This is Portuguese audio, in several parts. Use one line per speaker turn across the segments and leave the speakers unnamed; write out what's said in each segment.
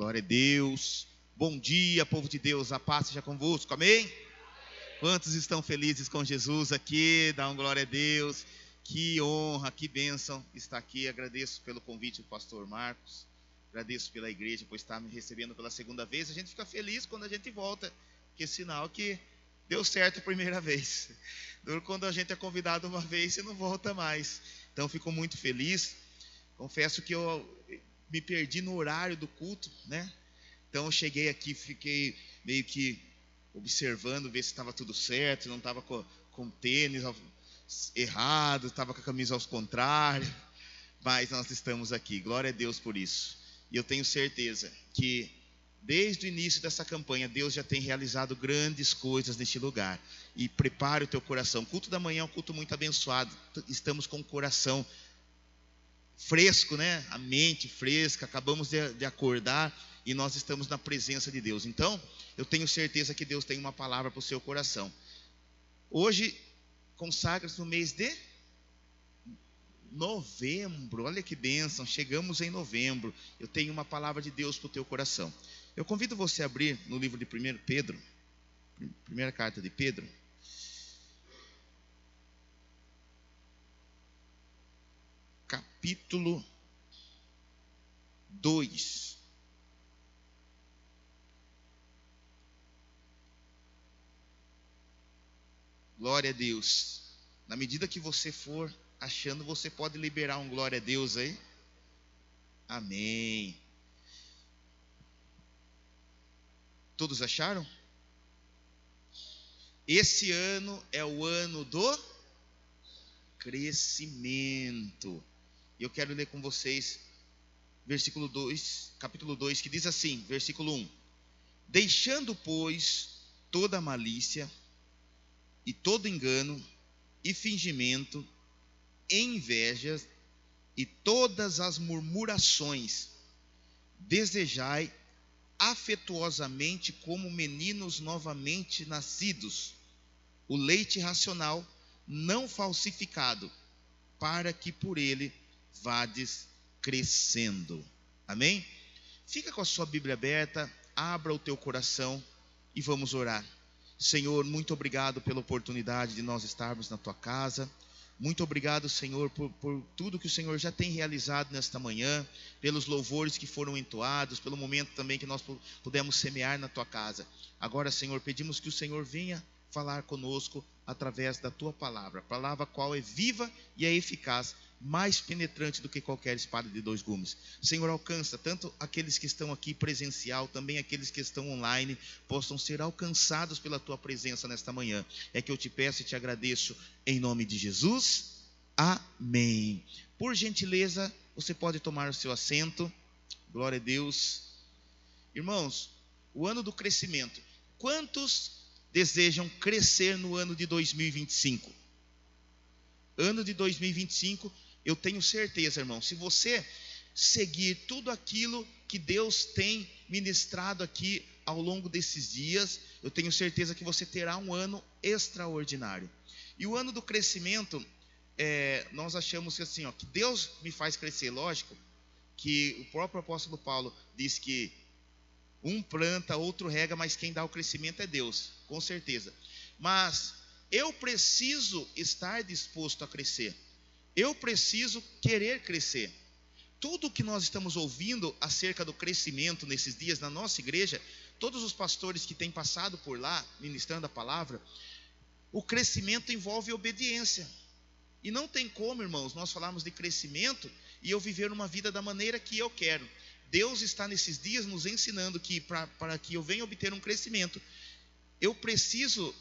Glória a Deus. Bom dia, povo de Deus. A paz seja convosco. Amém? Quantos estão felizes com Jesus aqui? Dá um glória a Deus. Que honra, que bênção estar aqui. Agradeço pelo convite do pastor Marcos. Agradeço pela igreja por estar me recebendo pela segunda vez. A gente fica feliz quando a gente volta, que é sinal que deu certo a primeira vez. Quando a gente é convidado uma vez e não volta mais. Então fico muito feliz. Confesso que eu me perdi no horário do culto, né? Então eu cheguei aqui, fiquei meio que observando, ver se estava tudo certo, não estava com tênis errado, estava com a camisa aos contrários, mas nós estamos aqui, glória a Deus por isso. E eu tenho certeza que desde o início dessa campanha, Deus já tem realizado grandes coisas neste lugar. E prepare o teu coração. O culto da manhã é um culto muito abençoado. Estamos com o coração fresco, né? A mente fresca, acabamos de acordar e nós estamos na presença de Deus. Então, eu tenho certeza que Deus tem uma palavra para o seu coração. Hoje, consagra-se no mês de novembro. Olha que bênção, chegamos em novembro. Eu tenho uma palavra de Deus para o teu coração. Eu convido você a abrir no livro de 1 Pedro, primeira carta de Pedro. Capítulo 2. Glória a Deus. Na medida que você for achando, você pode liberar um glória a Deus aí. Amém. Todos acharam? Esse ano é o ano do crescimento. E eu quero ler com vocês versículo 2, capítulo 2, que diz assim, versículo 1: Deixando, pois, toda a malícia e todo engano e fingimento, e invejas e todas as murmurações, desejai afetuosamente como meninos novamente nascidos, o leite racional não falsificado, para que por ele vades crescendo. Amém? Fica com a sua Bíblia aberta, abra o teu coração e vamos orar. Senhor, muito obrigado pela oportunidade de nós estarmos na tua casa. Muito obrigado, Senhor, por tudo que o Senhor já tem realizado nesta manhã, pelos louvores que foram entoados, pelo momento também que nós pudemos semear na tua casa. Agora, Senhor, pedimos que o Senhor venha falar conosco através da tua palavra, palavra qual é viva e é eficaz, mais penetrante do que qualquer espada de dois gumes. Senhor, alcança tanto aqueles que estão aqui presencial, também aqueles que estão online, possam ser alcançados pela tua presença nesta manhã. É que eu te peço e te agradeço em nome de Jesus. Amém. Por gentileza, você pode tomar o seu assento. Glória a Deus. Irmãos, o ano do crescimento. Quantos desejam crescer no ano de 2025? Ano de 2025, eu tenho certeza, irmão, se você seguir tudo aquilo que Deus tem ministrado aqui ao longo desses dias, eu tenho certeza que você terá um ano extraordinário. E o ano do crescimento, nós achamos que assim, que Deus me faz crescer. Lógico que o próprio apóstolo Paulo diz que um planta, outro rega, mas quem dá o crescimento é Deus, com certeza. Mas eu preciso estar disposto a crescer. Eu preciso querer crescer. Tudo que nós estamos ouvindo acerca do crescimento nesses dias na nossa igreja, todos os pastores que têm passado por lá, ministrando a palavra, o crescimento envolve obediência. E não tem como, irmãos, nós falarmos de crescimento e eu viver uma vida da maneira que eu quero. Deus está nesses dias nos ensinando que para que eu venha obter um crescimento, eu preciso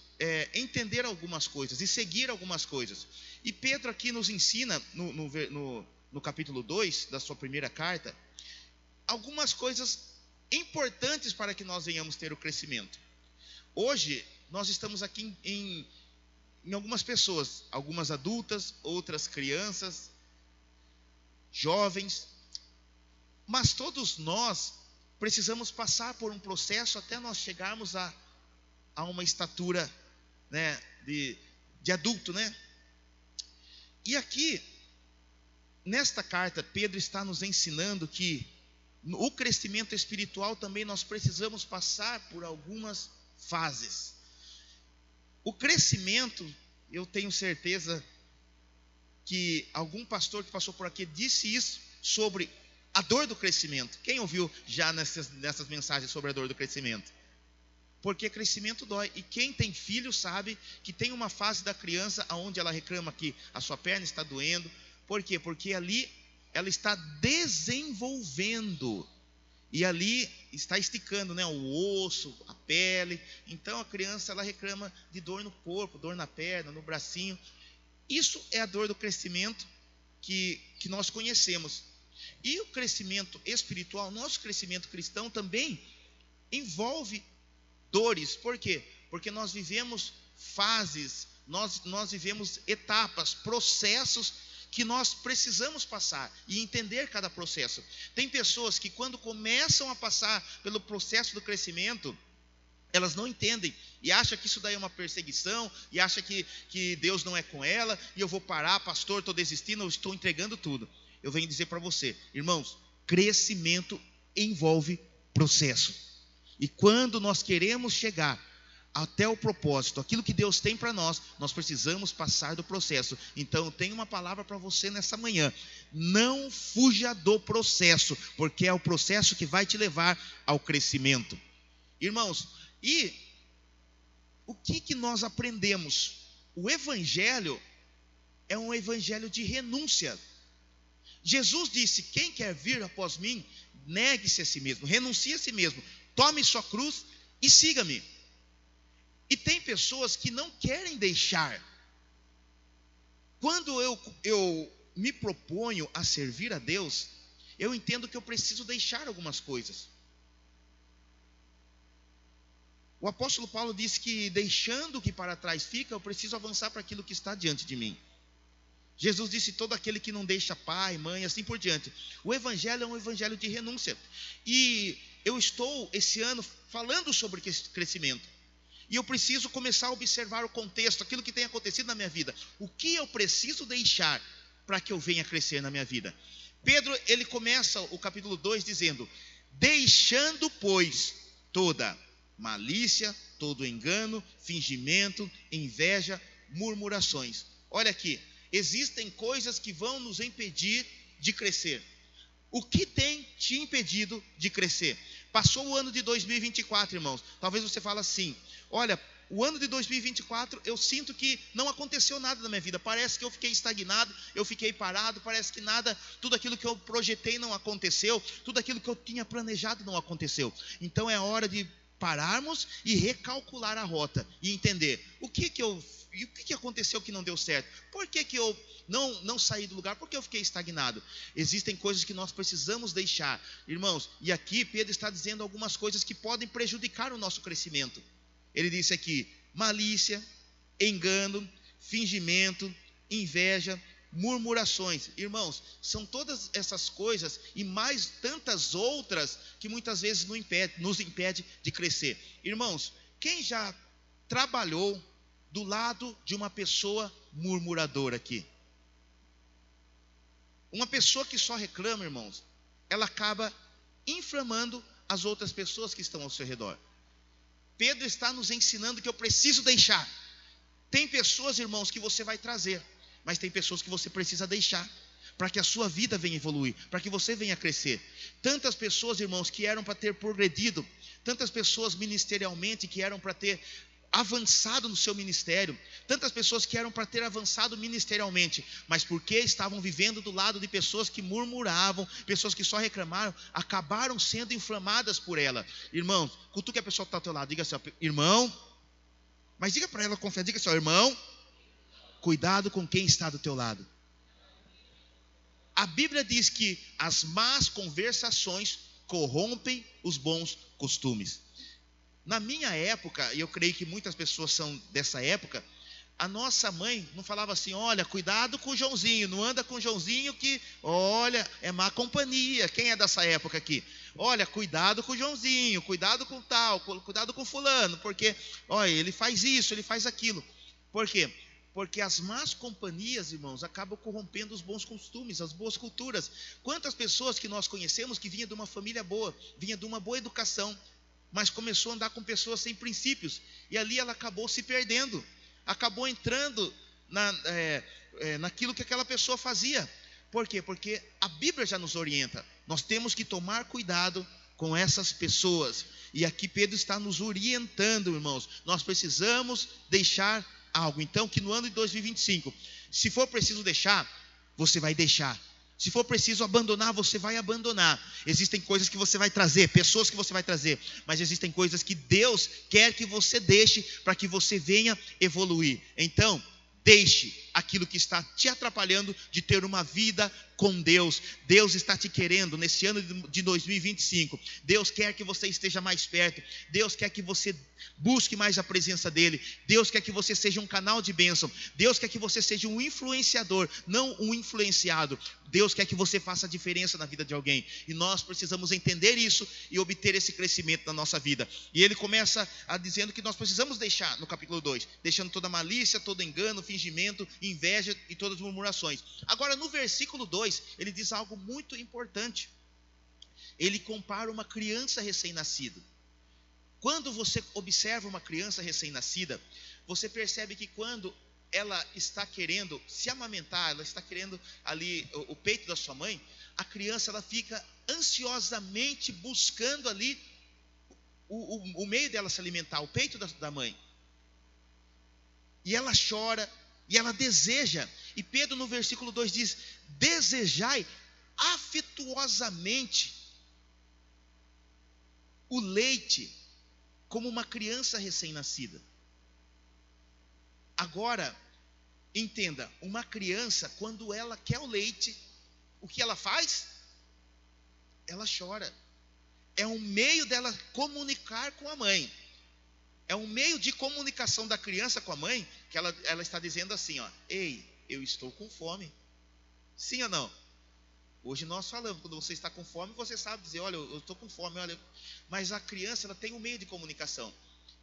entender algumas coisas e seguir algumas coisas. E Pedro aqui nos ensina, no capítulo 2 da sua primeira carta, algumas coisas importantes para que nós venhamos ter o crescimento. Hoje, nós estamos aqui em algumas pessoas, algumas adultas, outras crianças, jovens, mas todos nós precisamos passar por um processo até nós chegarmos a uma estatura, né, de adulto, né? E aqui, nesta carta, Pedro está nos ensinando que o crescimento espiritual também nós precisamos passar por algumas fases. O crescimento, eu tenho certeza que algum pastor que passou por aqui disse isso sobre a dor do crescimento. Quem ouviu já nessas mensagens sobre a dor do crescimento? Porque crescimento dói. E quem tem filho sabe que tem uma fase da criança onde ela reclama que a sua perna está doendo. Por quê? Porque ali ela está desenvolvendo. E ali está esticando, né, o osso, a pele. Então a criança ela reclama de dor no corpo, dor na perna, no bracinho. Isso é a dor do crescimento que nós conhecemos. E o crescimento espiritual, nosso crescimento cristão também envolve dores. Por quê? Porque nós vivemos fases, nós vivemos etapas, processos que nós precisamos passar e entender cada processo. Tem pessoas que quando começam a passar pelo processo do crescimento, elas não entendem e acham que isso daí é uma perseguição, e acham que Deus não é com ela, e eu vou parar, pastor, estou desistindo, eu estou entregando tudo. Eu venho dizer para você, irmãos, crescimento envolve processo. E quando nós queremos chegar até o propósito, aquilo que Deus tem para nós, nós precisamos passar do processo. Então eu tenho uma palavra para você nessa manhã: não fuja do processo, porque é o processo que vai te levar ao crescimento. Irmãos, e o que nós aprendemos? O evangelho é um evangelho de renúncia. Jesus disse: quem quer vir após mim, negue-se a si mesmo, renuncie a si mesmo, tome sua cruz e siga-me. E tem pessoas que não querem deixar. Quando eu me proponho a servir a Deus, eu entendo que eu preciso deixar algumas coisas. O apóstolo Paulo disse que deixando o que para trás fica, eu preciso avançar para aquilo que está diante de mim. Jesus disse: todo aquele que não deixa pai, mãe, assim por diante. O evangelho é um evangelho de renúncia. E eu estou esse ano falando sobre crescimento. E eu preciso começar a observar o contexto, aquilo que tem acontecido na minha vida. O que eu preciso deixar para que eu venha crescer na minha vida? Pedro, ele começa o capítulo 2 dizendo: deixando, pois, toda malícia, todo engano, fingimento, inveja, murmurações. Olha aqui, existem coisas que vão nos impedir de crescer. O que tem te impedido de crescer? Passou o ano de 2024, irmãos. Talvez você fale assim: olha, o ano de 2024 eu sinto que não aconteceu nada na minha vida. Parece que eu fiquei estagnado, eu fiquei parado. Parece que nada, tudo aquilo que eu projetei não aconteceu. Tudo aquilo que eu tinha planejado não aconteceu. Então é hora de pararmos e recalcular a rota e entender o que aconteceu que não deu certo. Por que eu não saí do lugar? Por que eu fiquei estagnado? Existem coisas que nós precisamos deixar, irmãos. E aqui Pedro está dizendo algumas coisas que podem prejudicar o nosso crescimento. Ele disse aqui: malícia, engano, fingimento, inveja, murmurações. Irmãos, são todas essas coisas e mais tantas outras que muitas vezes nos impede de crescer. Irmãos, quem já trabalhou do lado de uma pessoa murmuradora aqui? Uma pessoa que só reclama, irmãos, ela acaba inflamando as outras pessoas que estão ao seu redor. Pedro está nos ensinando que eu preciso deixar. Tem pessoas, irmãos, que você vai trazer, mas tem pessoas que você precisa deixar, para que a sua vida venha evoluir, para que você venha crescer. Tantas pessoas, irmãos, que eram para ter progredido, tantas pessoas ministerialmente que eram para ter avançado no seu ministério, tantas pessoas que eram para ter avançado ministerialmente, mas porque estavam vivendo do lado de pessoas que murmuravam, pessoas que só reclamaram, acabaram sendo inflamadas por ela. Irmãos, cutuque a pessoa que está ao teu lado, diga assim: irmão, mas diga para ela confiar, diga assim: irmão, cuidado com quem está do teu lado. A Bíblia diz que as más conversações corrompem os bons costumes. Na minha época, e eu creio que muitas pessoas são dessa época, a nossa mãe não falava assim: olha, cuidado com o Joãozinho, não anda com o Joãozinho que, olha, é má companhia. Quem é dessa época aqui? Olha, cuidado com o Joãozinho, cuidado com tal, cuidado com fulano, porque, olha, ele faz isso, ele faz aquilo. Por quê? Porque as más companhias, irmãos, acabam corrompendo os bons costumes, as boas culturas. Quantas pessoas que nós conhecemos que vinha de uma família boa, vinha de uma boa educação, mas começou a andar com pessoas sem princípios, e ali ela acabou se perdendo, acabou entrando naquilo que aquela pessoa fazia. Por quê? Porque a Bíblia já nos orienta, nós temos que tomar cuidado com essas pessoas, e aqui Pedro está nos orientando, irmãos, nós precisamos deixar algo. Então, que no ano de 2025, se for preciso deixar, você vai deixar. Se for preciso abandonar, você vai abandonar. Existem coisas que você vai trazer, pessoas que você vai trazer, mas existem coisas que Deus quer que você deixe para que você venha evoluir. Então, deixe aquilo que está te atrapalhando de ter uma vida com Deus. Deus está te querendo nesse ano de 2025. Deus quer que você esteja mais perto. Deus quer que você busque mais a presença dEle. Deus quer que você seja um canal de bênção. Deus quer que você seja um influenciador, não um influenciado. Deus quer que você faça a diferença na vida de alguém. E nós precisamos entender isso e obter esse crescimento na nossa vida. E ele começa dizendo que nós precisamos deixar, no capítulo 2, deixando toda malícia, todo engano, fingimento, inveja e todas as murmurações. Agora no versículo 2, ele diz algo muito importante. Ele compara uma criança recém-nascida. Quando você observa uma criança recém-nascida, você percebe que quando ela está querendo se amamentar, ela está querendo ali o peito da sua mãe, a criança ela fica ansiosamente buscando ali o meio dela se alimentar, o peito da mãe. E ela chora, e ela deseja. E Pedro no versículo 2 diz: desejai afetuosamente o leite, como uma criança recém-nascida. Agora, entenda, uma criança, quando ela quer o leite, o que ela faz? Ela chora. É um meio dela comunicar com a mãe. É um meio de comunicação da criança com a mãe, que ela está dizendo assim, ó: ei, eu estou com fome. Sim ou não? Hoje nós falamos, quando você está com fome, você sabe dizer: olha, eu estou com fome, olha. Mas a criança, ela tem um meio de comunicação.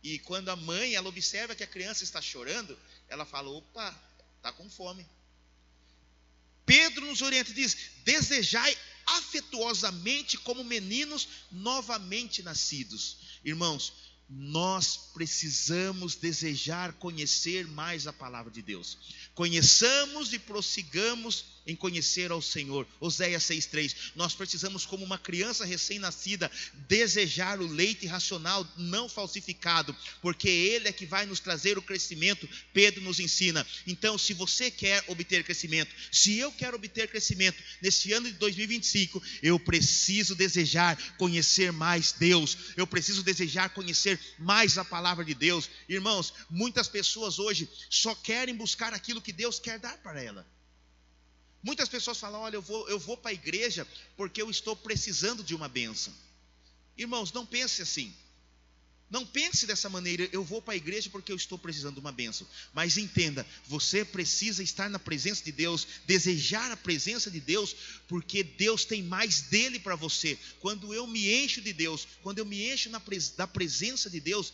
E quando a mãe, ela observa que a criança está chorando, ela fala: opa, está com fome. Pedro nos orienta e diz: desejai afetuosamente como meninos novamente nascidos. Irmãos, nós precisamos desejar conhecer mais a palavra de Deus. Conheçamos e prossigamos em conhecer ao Senhor. Oséias 6,3. Nós precisamos, como uma criança recém-nascida, desejar o leite racional, não falsificado, porque Ele é que vai nos trazer o crescimento. Pedro nos ensina. Então, se você quer obter crescimento, se eu quero obter crescimento nesse ano de 2025, eu preciso desejar conhecer mais Deus. Eu preciso desejar conhecer mais a palavra de Deus. Irmãos, muitas pessoas hoje só querem buscar aquilo que Deus quer dar para ela. Muitas pessoas falam: olha, eu vou para a igreja porque eu estou precisando de uma bênção. Irmãos, não pense assim. Não pense dessa maneira: eu vou para a igreja porque eu estou precisando de uma bênção. Mas entenda, você precisa estar na presença de Deus, desejar a presença de Deus, porque Deus tem mais dele para você. Quando eu me encho de Deus, quando eu me encho da presença de Deus,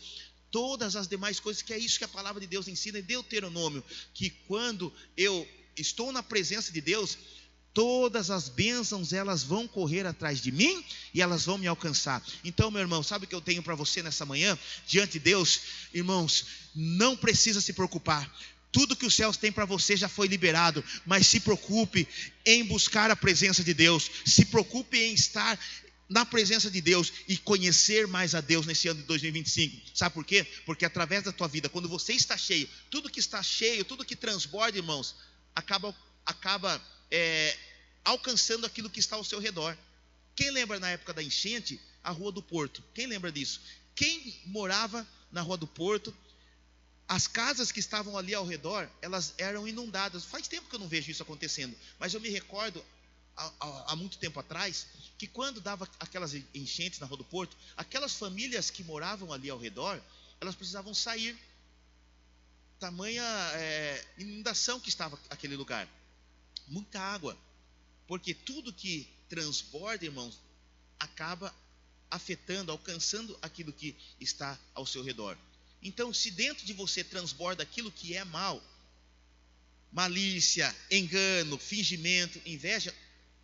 todas as demais coisas, que é isso que a palavra de Deus ensina em Deuteronômio, que quando eu estou na presença de Deus, todas as bênçãos elas vão correr atrás de mim e elas vão me alcançar. Então, meu irmão, sabe o que eu tenho para você nessa manhã? Diante de Deus, irmãos, não precisa se preocupar. Tudo que os céus têm para você já foi liberado. Mas se preocupe em buscar a presença de Deus. Se preocupe em estar na presença de Deus e conhecer mais a Deus nesse ano de 2025. Sabe por quê? Porque através da tua vida, quando você está cheio, tudo que está cheio, tudo que transborda, irmãos, acaba alcançando aquilo que está ao seu redor. Quem lembra na época da enchente, a Rua do Porto? Quem lembra disso? Quem morava na Rua do Porto, as casas que estavam ali ao redor, elas eram inundadas. Faz tempo que eu não vejo isso acontecendo, mas eu me recordo, há muito tempo atrás, que quando dava aquelas enchentes na Rua do Porto, aquelas famílias que moravam ali ao redor, elas precisavam sair. Tamanha inundação que estava aquele lugar. Muita água, porque tudo que transborda, irmãos, acaba afetando, alcançando aquilo que está ao seu redor. Então, se dentro de você transborda aquilo que é mal, malícia, engano, fingimento, inveja,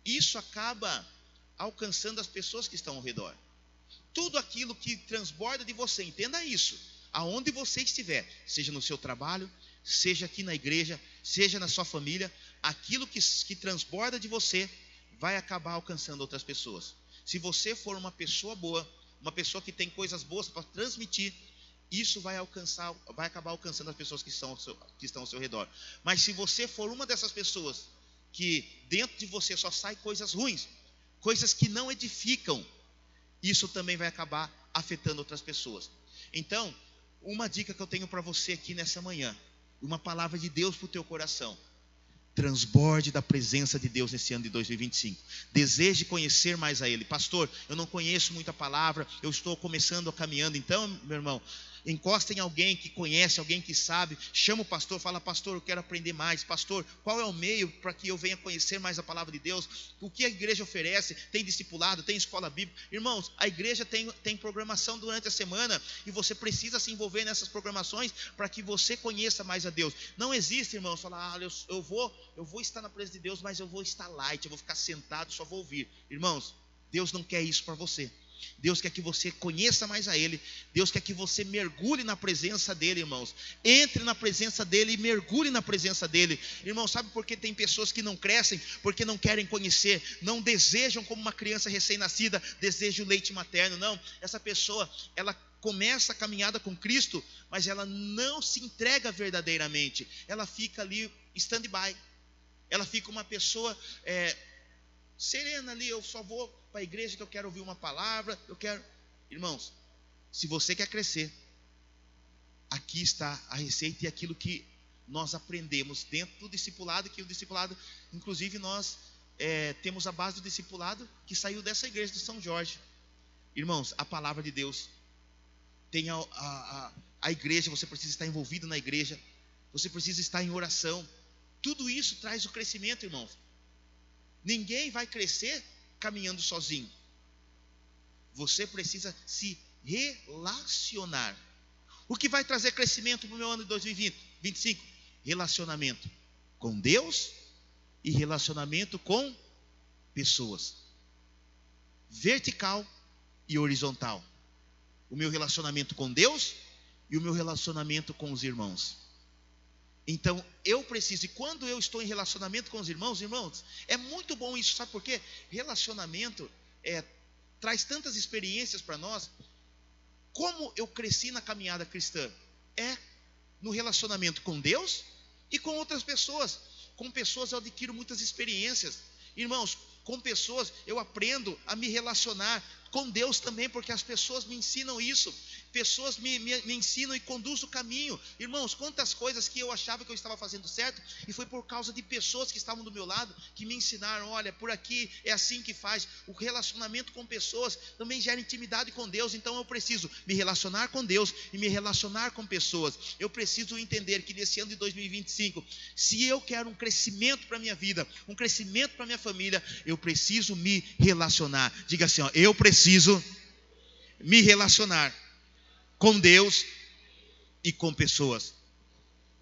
isso acaba alcançando as pessoas que estão ao redor. Tudo aquilo que transborda de você, entenda isso, aonde você estiver, seja no seu trabalho, seja aqui na igreja, seja na sua família, aquilo que transborda de você vai acabar alcançando outras pessoas. Se você for uma pessoa boa, uma pessoa que tem coisas boas para transmitir, isso vai acabar alcançando as pessoas que estão ao seu redor. Mas se você for uma dessas pessoas que dentro de você só sai coisas ruins, coisas que não edificam, isso também vai acabar afetando outras pessoas. Então, uma dica que eu tenho para você aqui nessa manhã, uma palavra de Deus para o teu coração: transborde da presença de Deus nesse ano de 2025. Deseje conhecer mais a Ele. Pastor, eu não conheço muita palavra, eu estou começando a caminhando. Então, meu irmão, encosta em alguém que conhece, alguém que sabe. Chama o pastor, fala: pastor, eu quero aprender mais. Pastor, qual é o meio para que eu venha conhecer mais a palavra de Deus? O que a igreja oferece? Tem discipulado, tem escola bíblica? Irmãos, a igreja tem programação durante a semana, e você precisa se envolver nessas programações para que você conheça mais a Deus. Não existe, irmãos, falar: eu vou estar na presença de Deus, mas eu vou estar light, eu vou ficar sentado, só vou ouvir. Irmãos, Deus não quer isso para você. Deus quer que você conheça mais a Ele. Deus quer que você mergulhe na presença dEle, irmãos. Entre na presença dEle e mergulhe na presença dEle. Irmãos, sabe por que tem pessoas que não crescem? Porque não querem conhecer, não desejam, como uma criança recém-nascida deseja o leite materno. Não, essa pessoa, ela começa a caminhada com Cristo, mas ela não se entrega verdadeiramente. Ela fica ali stand-by. Ela fica uma pessoa serena ali: eu só vou para a igreja que eu quero ouvir uma palavra, eu quero. Irmãos, se você quer crescer, aqui está a receita e aquilo que nós aprendemos dentro do discipulado, que o discipulado, inclusive nós temos a base do discipulado que saiu dessa igreja de São Jorge. Irmãos, a palavra de Deus tem a igreja, você precisa estar envolvido na igreja, você precisa estar em oração. Tudo isso traz o crescimento, irmãos. Ninguém vai crescer caminhando sozinho. Você precisa se relacionar. O que vai trazer crescimento para o meu ano de 2025? Relacionamento com Deus e relacionamento com pessoas. Vertical e horizontal. O meu relacionamento com Deus e o meu relacionamento com os irmãos. Então, eu preciso, e quando eu estou em relacionamento com os irmãos, é muito bom isso, sabe por quê? Relacionamento traz tantas experiências para nós. Como eu cresci na caminhada cristã? No relacionamento com Deus e com outras pessoas. Com pessoas eu adquiro muitas experiências. Irmãos, com pessoas eu aprendo a me relacionar. Com Deus também, porque as pessoas me ensinam isso. Pessoas me ensinam e conduzem o caminho. Irmãos, quantas coisas que eu achava que eu estava fazendo certo, e foi por causa de pessoas que estavam do meu lado, que me ensinaram: olha, por aqui é assim que faz. O relacionamento com pessoas também gera intimidade com Deus. Então eu preciso me relacionar com Deus e me relacionar com pessoas. Eu preciso entender que nesse ano de 2025, se eu quero um crescimento para a minha vida, um crescimento para a minha família, eu preciso me relacionar. Diga assim, eu preciso me relacionar com Deus e com pessoas.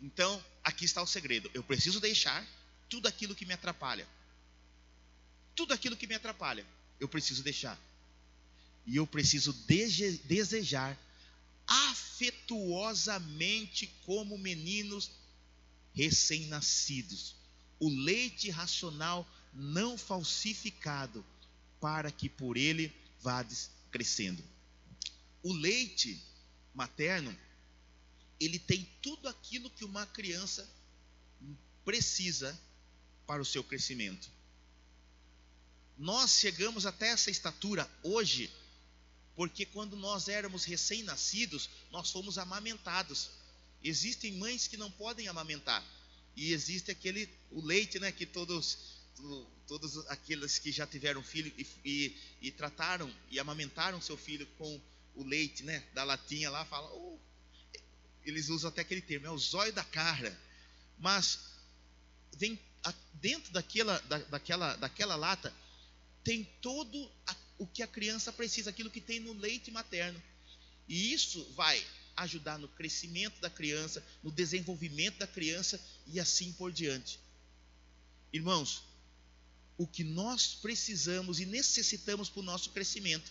Então, aqui está o segredo. Eu preciso deixar tudo aquilo que me atrapalha. Tudo aquilo que me atrapalha, eu preciso deixar. E eu preciso desejar afetuosamente, como meninos recém-nascidos, o leite racional não falsificado, para que por ele vades crescendo. O leite materno, ele tem tudo aquilo que uma criança precisa para o seu crescimento. Nós chegamos até essa estatura hoje, porque quando nós éramos recém-nascidos, nós fomos amamentados. Existem mães que não podem amamentar, e existe o leite, né, que todos aqueles que já tiveram filho e trataram e amamentaram seu filho com o leite, né, da latinha lá, falam, eles usam até aquele termo, é o zóio da cara. Mas vem dentro daquela lata, tem todo o que a criança precisa, aquilo que tem no leite materno. E isso vai ajudar no crescimento da criança, no desenvolvimento da criança, e assim por diante. Irmãos, o que nós precisamos e necessitamos para o nosso crescimento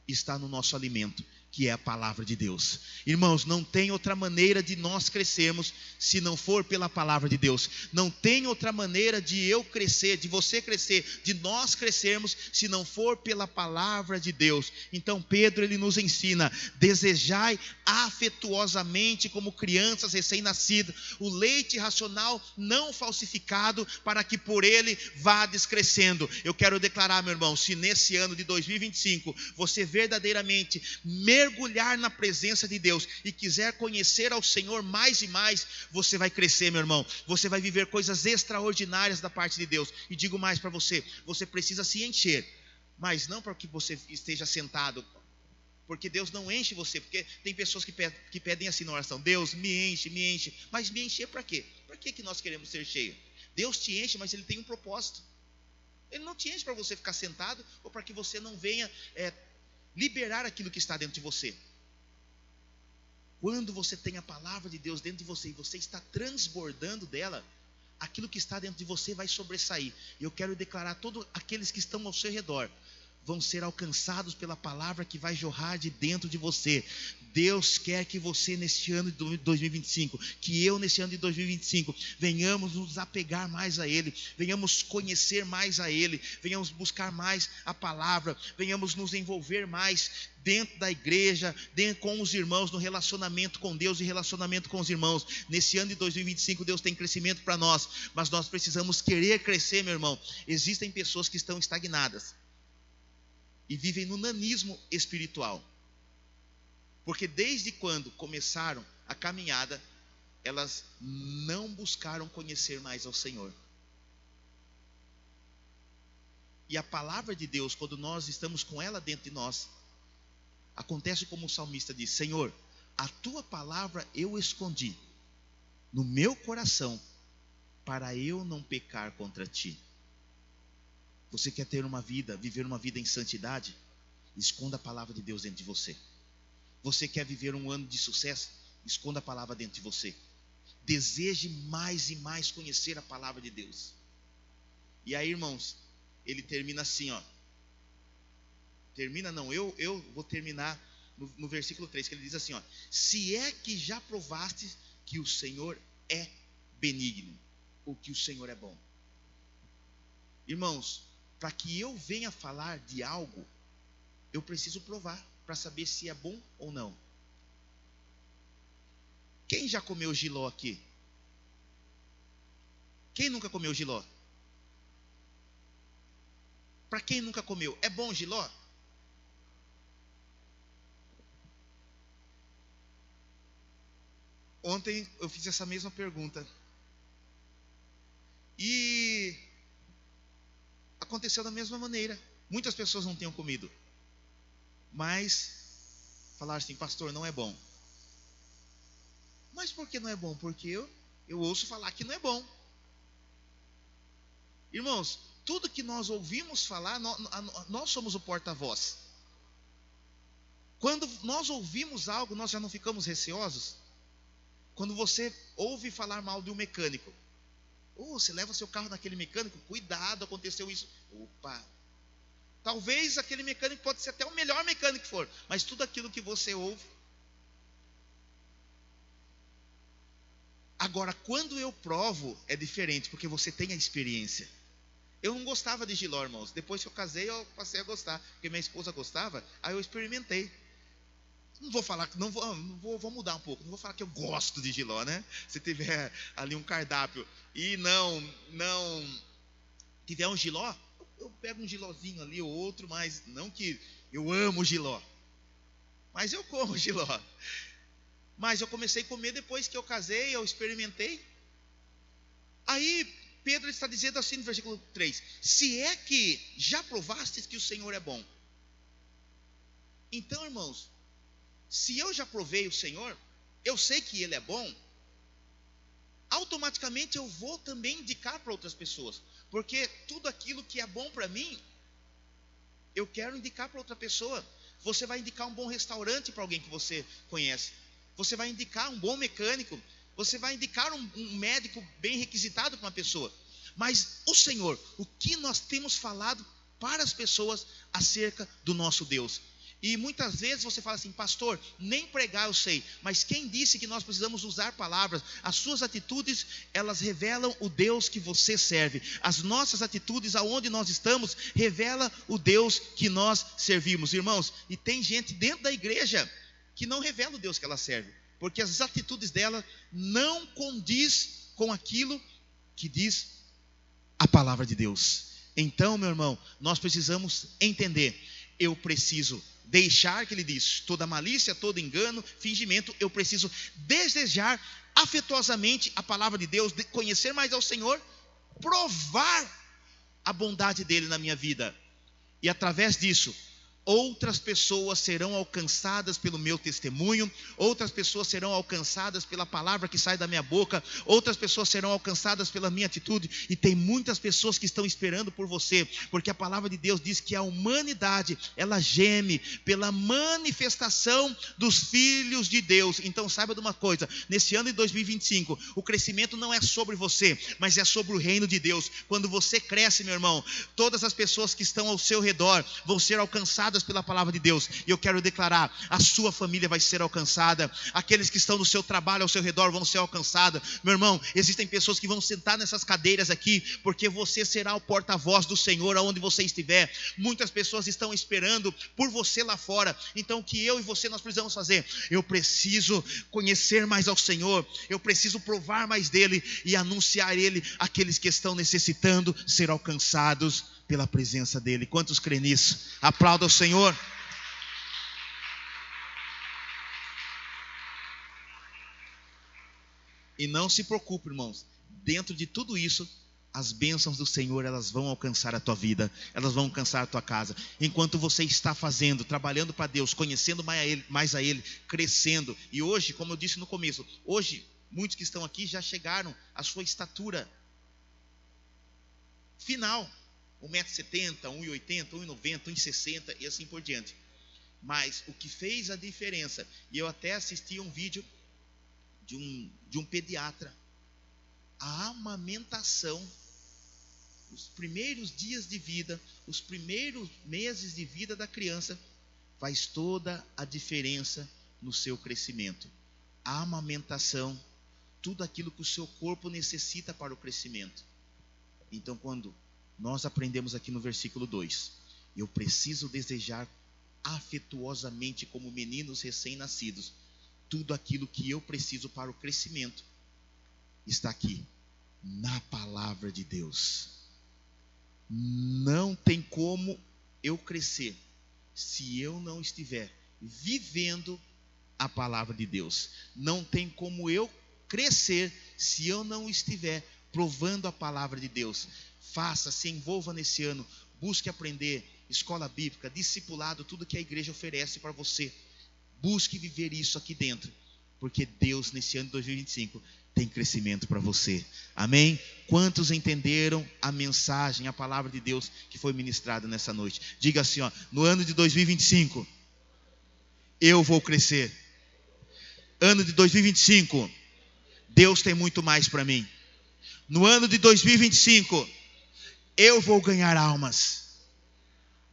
está no nosso alimento, que é a palavra de Deus. Irmãos, não tem outra maneira de nós crescermos se não for pela palavra de Deus. Não tem outra maneira de eu crescer, de você crescer, de nós crescermos, se não for pela palavra de Deus. Então Pedro, ele nos ensina: desejai afetuosamente como crianças recém-nascidas o leite racional não falsificado, para que por ele vades crescendo. Eu quero declarar, meu irmão, se nesse ano de 2025 você verdadeiramente mergulhar na presença de Deus e quiser conhecer ao Senhor mais e mais, você vai crescer, meu irmão. Você vai viver coisas extraordinárias da parte de Deus. E digo mais para você: você precisa se encher, mas não para que você esteja sentado, porque Deus não enche você. Porque tem pessoas que pedem assim na oração: Deus, me enche. Mas me encher para quê? Para que nós queremos ser cheios? Deus te enche, mas Ele tem um propósito. Ele não te enche para você ficar sentado, ou para que você não venha liberar aquilo que está dentro de você. Quando você tem a palavra de Deus dentro de você e você está transbordando dela, aquilo que está dentro de você vai sobressair. E eu quero declarar: todos aqueles que estão ao seu redor vão ser alcançados pela palavra que vai jorrar de dentro de você. Deus quer que você neste ano de 2025, que eu nesse ano de 2025, venhamos nos apegar mais a Ele, venhamos conhecer mais a Ele, venhamos buscar mais a palavra, venhamos nos envolver mais dentro da igreja, com os irmãos, no relacionamento com Deus e relacionamento com os irmãos. Nesse ano de 2025 Deus tem crescimento para nós, mas nós precisamos querer crescer, meu irmão. Existem pessoas que estão estagnadas e vivem no nanismo espiritual, porque desde quando começaram a caminhada, elas não buscaram conhecer mais ao Senhor. E a palavra de Deus, quando nós estamos com ela dentro de nós, acontece como o salmista diz: Senhor, a tua palavra eu escondi no meu coração, para eu não pecar contra ti. Você quer ter uma vida, viver uma vida em santidade? Esconda a palavra de Deus dentro de você. Você quer viver um ano de sucesso? Esconda a palavra dentro de você. Deseje mais e mais conhecer a palavra de Deus. E aí, irmãos, ele termina assim, ó. Eu vou terminar no versículo 3, que ele diz assim, ó: se é que já provaste que o Senhor é benigno, ou que o Senhor é bom. Irmãos, para que eu venha falar de algo, eu preciso provar, para saber se é bom ou não. Quem já comeu jiló aqui? Quem nunca comeu jiló? Para quem nunca comeu, é bom jiló? Ontem eu fiz essa mesma pergunta e aconteceu da mesma maneira. Muitas pessoas não tinham comido, mas falaram assim: pastor, não é bom. Mas por que não é bom? Porque eu ouço falar que não é bom. Irmãos, tudo que nós ouvimos falar, nós somos o porta-voz. Quando nós ouvimos algo, nós já não ficamos receosos? Quando você ouve falar mal de um mecânico, você leva seu carro naquele mecânico, cuidado, aconteceu isso. Opa! Talvez aquele mecânico pode ser até o melhor mecânico que for, mas tudo aquilo que você ouve. Agora, quando eu provo, é diferente, porque você tem a experiência. Eu não gostava de jiló, irmãos. Depois que eu casei, eu passei a gostar, porque minha esposa gostava, aí eu experimentei. Não vou falar, vou mudar um pouco. Não vou falar que eu gosto de jiló, né? Se tiver ali um cardápio e não tiver um jiló, eu pego um jilózinho ali ou outro, mas não que eu amo jiló. Mas eu como jiló. Mas eu comecei a comer depois que eu casei, eu experimentei. Aí Pedro está dizendo assim no versículo 3: se é que já provastes que o Senhor é bom. Então, irmãos, se eu já provei o Senhor, eu sei que Ele é bom, automaticamente eu vou também indicar para outras pessoas. Porque tudo aquilo que é bom para mim, eu quero indicar para outra pessoa. Você vai indicar um bom restaurante para alguém que você conhece. Você vai indicar um bom mecânico. você vai indicar um médico bem requisitado para uma pessoa. Mas o Senhor, o que nós temos falado para as pessoas acerca do nosso Deus? E muitas vezes você fala assim: pastor, nem pregar eu sei, mas quem disse que nós precisamos usar palavras? As suas atitudes, elas revelam o Deus que você serve. As nossas atitudes, aonde nós estamos, revela o Deus que nós servimos, irmãos. E tem gente dentro da igreja que não revela o Deus que ela serve, porque as atitudes dela não condiz com aquilo que diz a palavra de Deus. Então, meu irmão, nós precisamos entender: eu preciso deixar, que ele diz, toda malícia, todo engano, fingimento. Eu preciso desejar afetuosamente a palavra de Deus, conhecer mais ao Senhor, provar a bondade dele na minha vida, e através disso outras pessoas serão alcançadas pelo meu testemunho, outras pessoas serão alcançadas pela palavra que sai da minha boca, outras pessoas serão alcançadas pela minha atitude. E tem muitas pessoas que estão esperando por você, porque a palavra de Deus diz que a humanidade, ela geme pela manifestação dos filhos de Deus. Então saiba de uma coisa: nesse ano de 2025, o crescimento não é sobre você, mas é sobre o reino de Deus. Quando você cresce, meu irmão, todas as pessoas que estão ao seu redor vão ser alcançadas pela palavra de Deus. E eu quero declarar: a sua família vai ser alcançada, aqueles que estão no seu trabalho ao seu redor vão ser alcançados. Meu irmão, existem pessoas que vão sentar nessas cadeiras aqui, porque você será o porta-voz do Senhor aonde você estiver. Muitas pessoas estão esperando por você lá fora. Então o que eu e você nós precisamos fazer? Eu preciso conhecer mais ao Senhor, eu preciso provar mais dele e anunciar ele àqueles que estão necessitando ser alcançados pela presença dele. Quantos creem nisso? Aplauda o Senhor. E não se preocupe, irmãos, dentro de tudo isso, as bênçãos do Senhor, elas vão alcançar a tua vida, elas vão alcançar a tua casa. Enquanto você está fazendo, trabalhando para Deus, conhecendo mais a Ele, crescendo. E hoje, como eu disse no começo, hoje muitos que estão aqui já chegaram à sua estatura final, 1,70 m, 1,80 m, 1,90 m, 1,60 m e assim por diante. Mas o que fez a diferença, e eu até assisti um vídeo de um pediatra, a amamentação, os primeiros dias de vida, os primeiros meses de vida da criança, faz toda a diferença no seu crescimento. A amamentação, tudo aquilo que o seu corpo necessita para o crescimento. Então, quando nós aprendemos aqui no versículo 2, eu preciso desejar afetuosamente, como meninos recém-nascidos, tudo aquilo que eu preciso para o crescimento, está aqui na palavra de Deus. Não tem como eu crescer se eu não estiver vivendo a palavra de Deus. Não tem como eu crescer se eu não estiver provando a palavra de Deus. Faça, se envolva nesse ano, busque aprender, escola bíblica, discipulado, tudo que a igreja oferece para você. Busque viver isso aqui dentro, porque Deus nesse ano de 2025 tem crescimento para você. Amém? Quantos entenderam a mensagem, a palavra de Deus que foi ministrada nessa noite? Diga assim, ó: no ano de 2025 eu vou crescer. Ano de 2025 Deus tem muito mais para mim. No ano de 2025 eu vou ganhar almas.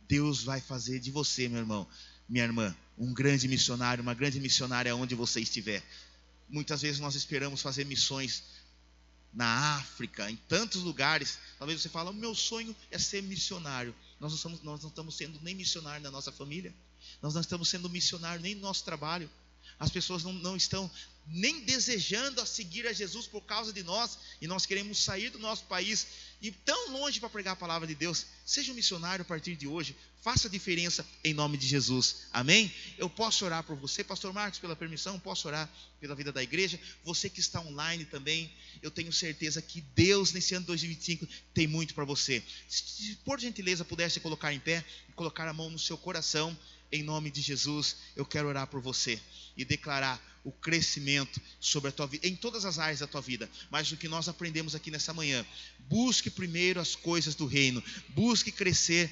Deus vai fazer de você, meu irmão, minha irmã, um grande missionário, uma grande missionária onde você estiver. Muitas vezes nós esperamos fazer missões na África, em tantos lugares. Talvez você fale: o meu sonho é ser missionário. Nós não estamos sendo nem missionário na nossa família, nós não estamos sendo missionário nem no nosso trabalho. As pessoas não estão nem desejando a seguir a Jesus por causa de nós, e nós queremos sair do nosso país e tão longe para pregar a palavra de Deus. Seja um missionário a partir de hoje, faça a diferença em nome de Jesus, amém? Eu posso orar por você, pastor Marcos, pela permissão, posso orar pela vida da igreja. Você que está online também, eu tenho certeza que Deus nesse ano de 2025 tem muito para você. Se por gentileza pudesse colocar em pé, colocar a mão no seu coração, em nome de Jesus, eu quero orar por você e declarar o crescimento sobre a tua vida, em todas as áreas da tua vida. Mas o que nós aprendemos aqui nessa manhã: busque primeiro as coisas do reino, busque crescer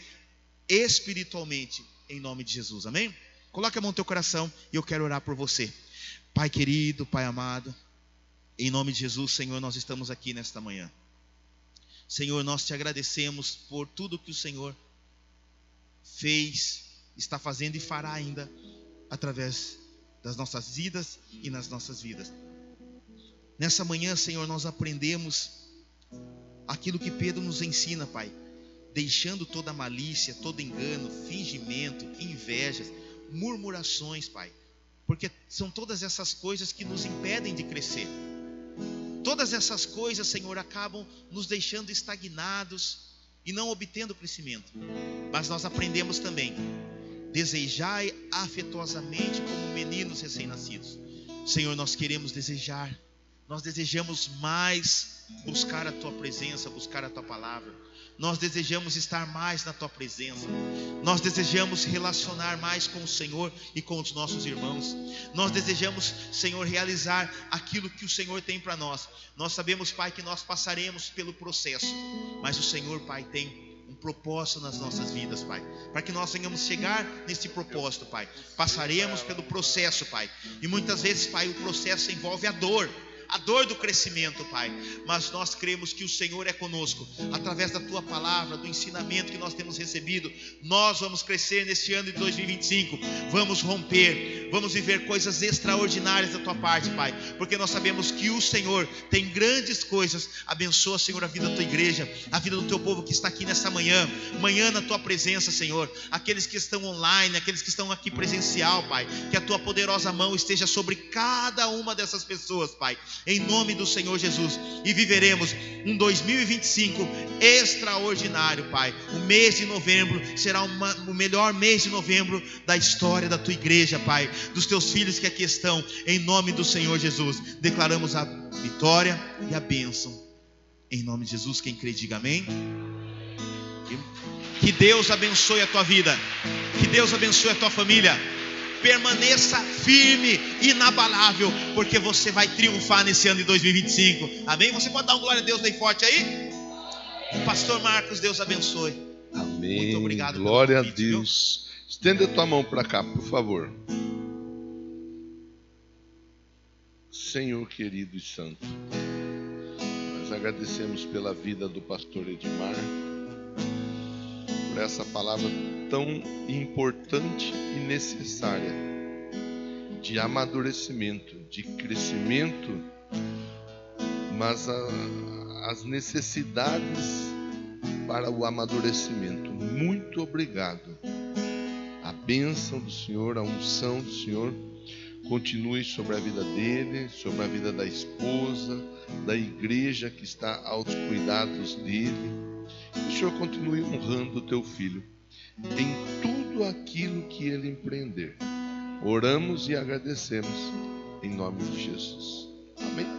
espiritualmente, em nome de Jesus, amém? Coloque a mão no teu coração e eu quero orar por você. Pai querido, Pai amado, Em nome de Jesus, Senhor, nós estamos aqui nesta manhã. Senhor, nós te agradecemos por tudo que o Senhor fez, está fazendo e fará ainda através das nossas vidas e nas nossas vidas. Nessa manhã, Senhor, nós aprendemos aquilo que Pedro nos ensina, Pai, deixando toda malícia, todo engano, fingimento, invejas, murmurações, Pai, porque são todas essas coisas que nos impedem de crescer. Todas essas coisas, Senhor, acabam nos deixando estagnados e não obtendo crescimento. Mas nós aprendemos também: desejai afetuosamente como meninos recém-nascidos. Senhor, nós queremos desejar, nós desejamos mais buscar a Tua presença, buscar a Tua palavra. Nós desejamos estar mais na Tua presença. Nós desejamos relacionar mais com o Senhor e com os nossos irmãos. Nós desejamos, Senhor, realizar aquilo que o Senhor tem para nós. Nós sabemos, Pai, que nós passaremos pelo processo, mas o Senhor, Pai, tem um propósito nas nossas vidas, Pai, para que nós venhamos chegar nesse propósito, Pai. Passaremos pelo processo, Pai, e muitas vezes, Pai, o processo envolve a dor do crescimento, Pai, mas nós cremos que o Senhor é conosco. Através da Tua palavra, do ensinamento que nós temos recebido, nós vamos crescer neste ano de 2025, vamos romper, vamos viver coisas extraordinárias da Tua parte, Pai, porque nós sabemos que o Senhor tem grandes coisas. Abençoa, Senhor, a vida da Tua igreja, a vida do Teu povo que está aqui nessa manhã na Tua presença, Senhor, aqueles que estão online, aqueles que estão aqui presencial, Pai, que a Tua poderosa mão esteja sobre cada uma dessas pessoas, Pai, em nome do Senhor Jesus, e viveremos um 2025 extraordinário, Pai. O mês de novembro será o melhor mês de novembro da história da Tua igreja, Pai, dos Teus filhos que aqui estão, em nome do Senhor Jesus. Declaramos a vitória e a bênção, em nome de Jesus. Quem crê, diga amém. Que Deus abençoe a tua vida, que Deus abençoe a tua família. Permaneça firme, inabalável, porque você vai triunfar nesse ano de 2025. Amém? Você pode dar um glória a Deus bem forte aí? Pastor Marcos, Deus abençoe.
Amém.
Muito obrigado.
Glória convite, a Deus. Viu? Estenda a tua mão para cá, por favor. Senhor querido e santo, nós agradecemos pela vida do pastor Edmar, por essa palavra tão importante e necessária de amadurecimento, de crescimento, mas as necessidades para o amadurecimento. Muito obrigado. A bênção do Senhor, a unção do Senhor continue sobre a vida dele, sobre a vida da esposa, da igreja que está aos cuidados dele. O Senhor continue honrando o teu filho em tudo aquilo que ele empreender. Oramos e agradecemos em nome de Jesus. Amém.